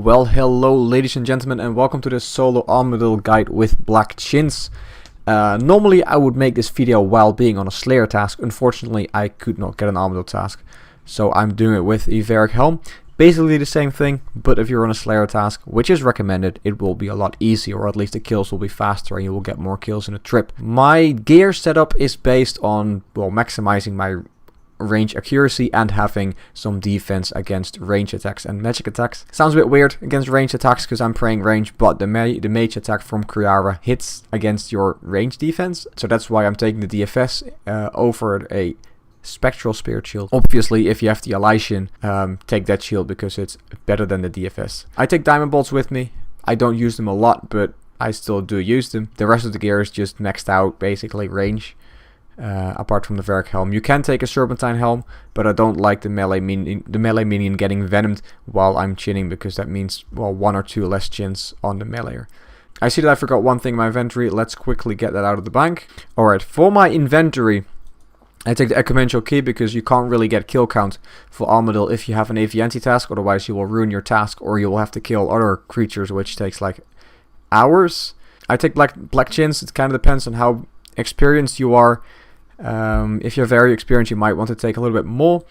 Well, hello ladies and gentlemen, and welcome to the solo Armadyl guide with black chins. Normally I would make this video while being on a Slayer task. Unfortunately I could not get an Armadyl task, so I'm doing it with a Varric helm. Basically the same thing, but if you're on a Slayer task, which is recommended, it will be a lot easier, or at least the kills will be faster and you will get more kills in a trip. My gear setup is based on, well, maximizing my range accuracy and having some defense against range attacks and magic attacks. Sounds a bit weird against range attacks because I'm praying range, but the mage attack from Youre hits against your range defense, so that's why I'm taking the DFS over a spectral spirit shield. Obviously if you have the Elysian, take that shield because it's better than the DFS. I take diamond bolts with me. I don't use them a lot, but I still do use them. The rest of the gear is just maxed out, basically range. Apart from the Varric helm. You can take a Serpentine helm, but I don't like the melee minion getting venomed while I'm chinning, because that means, well, 1 or 2 less chins on the meleeer. I see that I forgot one thing in my inventory. Let's quickly get that out of the bank. Alright, for my inventory, I take the exponential key because you can't really get kill count for Armadyl if you have an AV anti-task, otherwise you will ruin your task, or you will have to kill other creatures, which takes like hours. I take black chins. It kind of depends on how experienced you are. If you're very experienced, you might want to take a little bit more.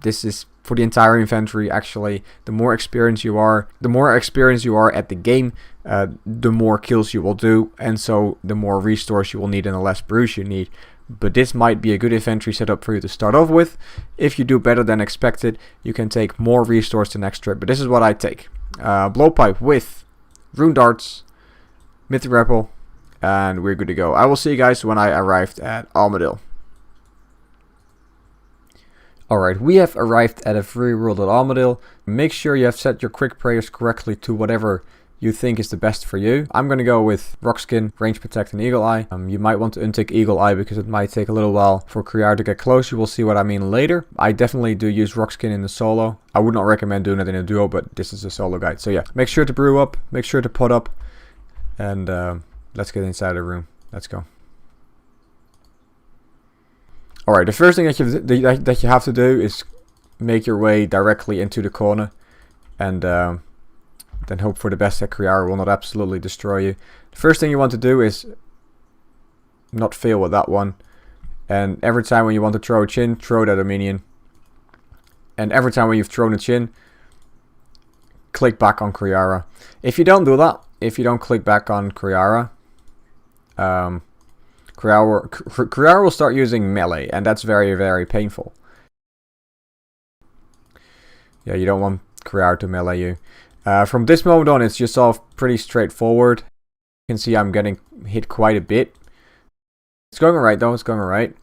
This is for the entire inventory actually. The more experienced you are at the game, the more kills you will do, and so the more restores you will need and the less brews you need. But this might be a good inventory setup for you to start off with. If you do better than expected, you can take more restores the next trip, but this is what I take. Blowpipe with rune darts, mythic grapple, and we're good to go. I will see you guys when I arrived at Armadyl. Alright, we have arrived at a free world at Armadyl. Make sure you have set your quick prayers correctly to whatever you think is the best for you. I'm going to go with Rock Skin, Range Protect, and Eagle Eye. You might want to untick Eagle Eye because it might take a little while for Youre to get close. You will see what I mean later. I definitely do use Rock Skin in the solo. I would not recommend doing it in a duo, but this is a solo guide. So yeah, make sure to brew up, make sure to pot up, and let's get inside the room. Let's go. Alright, the first thing that you have to do is make your way directly into the corner, and then hope for the best that Youre will not absolutely destroy you. The first thing you want to do is not fail with that one, and every time when you want to throw a chin, throw that a minion, and every time when you've thrown a chin, click back on Youre. If you don't do that, if you don't click back on Youre, Youre will start using melee, and that's very, very painful. Yeah, you don't want Youre to melee you. From this moment on, it's just all pretty straightforward. You can see I'm getting hit quite a bit. It's going alright though, it's going alright.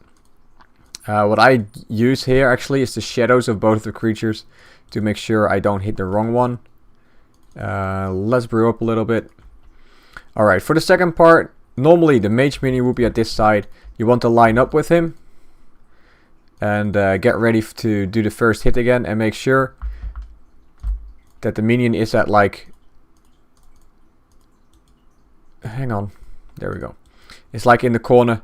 What I use here actually is the shadows of both of the creatures to make sure I don't hit the wrong one. Let's brew up a little bit. Alright, for the second part, normally the mage minion will be at this side. You want to line up with him and get ready to do the first hit again, and make sure that the minion is at, like, hang on, there we go. It's like in the corner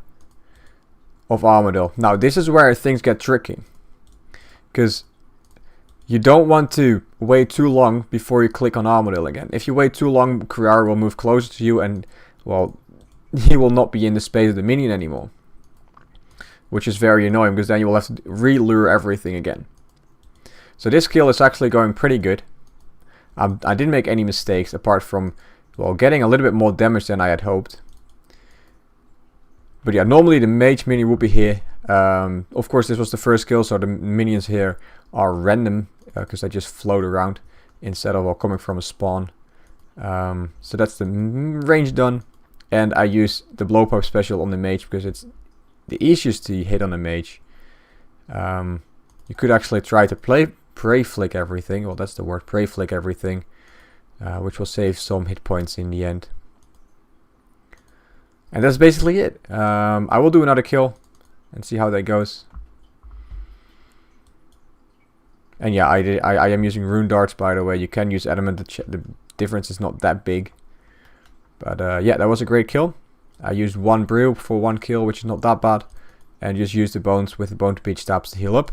of Armadyl. Now this is where things get tricky, because you don't want to wait too long before you click on Armadyl again. If you wait too long, Youre will move closer to you, and, well, he will not be in the space of the minion anymore, which is very annoying, because then you will have to re-lure everything again. So this kill is actually going pretty good. I didn't make any mistakes apart from, well, getting a little bit more damage than I had hoped. But yeah, normally the mage minion would be here. Of course this was the first kill, so the minions here are random, because they just float around instead of all coming from a spawn. So that's the range done. And I use the blowpipe special on the mage because it's the easiest to hit on the mage. You could actually try to pray flick everything. Well, that's the word, pray flick everything, which will save some hit points in the end. And that's basically it. I will do another kill and see how that goes. And yeah, I am using rune darts, by the way. You can use adamant. The difference is not that big. But yeah, that was a great kill. I used 1 brew for 1 kill, which is not that bad. And just used the bones with the bone to peach stabs to heal up.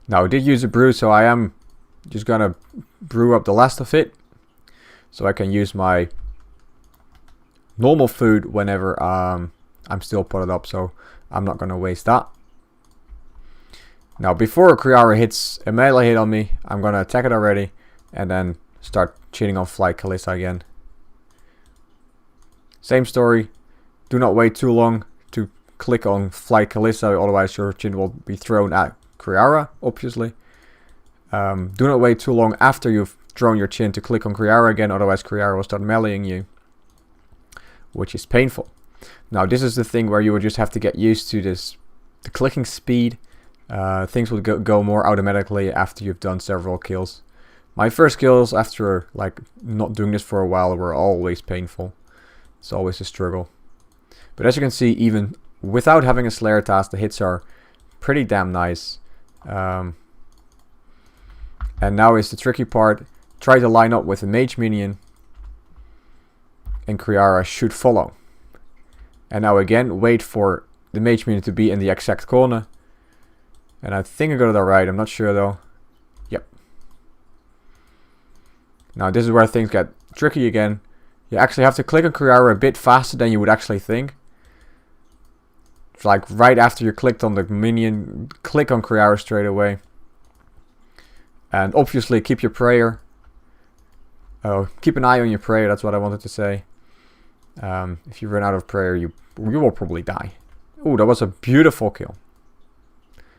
Now I did use a brew, so I am Just gonna brew up the last of it, so I can use my normal food whenever I'm still potted up, so I'm not gonna waste that. Now before Kriara hits a melee hit on me, I'm gonna attack it already and then start cheating on Flight Kalista again. Same story, do not wait too long to click on Flight Kalista, otherwise your chin will be thrown at Kriara, obviously. Do not wait too long after you've thrown your chin to click on Kriara again, otherwise Kriara will start meleeing you, which is painful. Now this is the thing where you would just have to get used to this, the clicking speed. Things will go more automatically after you've done several kills. My first kills after like not doing this for a while were always painful. It's always a struggle. But as you can see, even without having a Slayer task, the hits are pretty damn nice. And now is the tricky part. Try to line up with a mage minion, and Kriara should follow. And now again, wait for the mage minion to be in the exact corner. And I think I got it alright, I'm not sure though. Yep. Now this is where things get tricky again. You actually have to click on Kriara a bit faster than you would actually think. It's like right after you clicked on the minion, click on Kriara straight away. And obviously keep your prayer. Keep an eye on your prayer, that's what I wanted to say. If you run out of prayer, you will probably die. Oh, that was a beautiful kill.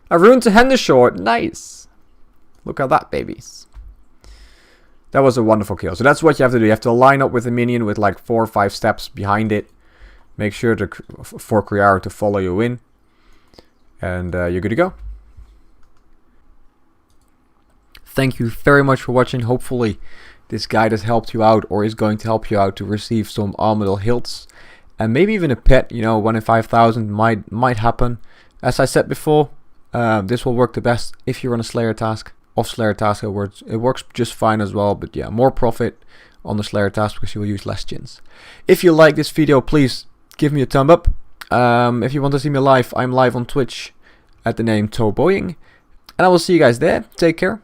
I ruined the hand short. Nice. Look at that, babies. That was a wonderful kill. So that's what you have to do. You have to line up with the minion with like 4 or 5 steps behind it. Make sure for Kriara to follow you in. And you're good to go. Thank you very much for watching. Hopefully this guide has helped you out, or is going to help you out to receive some Armadyl hilts. And maybe even a pet, you know, 1 in 5,000 might happen. As I said before, this will work the best if you're on a Slayer task. Off Slayer task it works just fine as well, but yeah, more profit on the Slayer task because you will use less chins. If you like this video, please give me a thumb up. If you want to see me live, I'm live on Twitch at the name Thoboying. And I will see you guys there. Take care.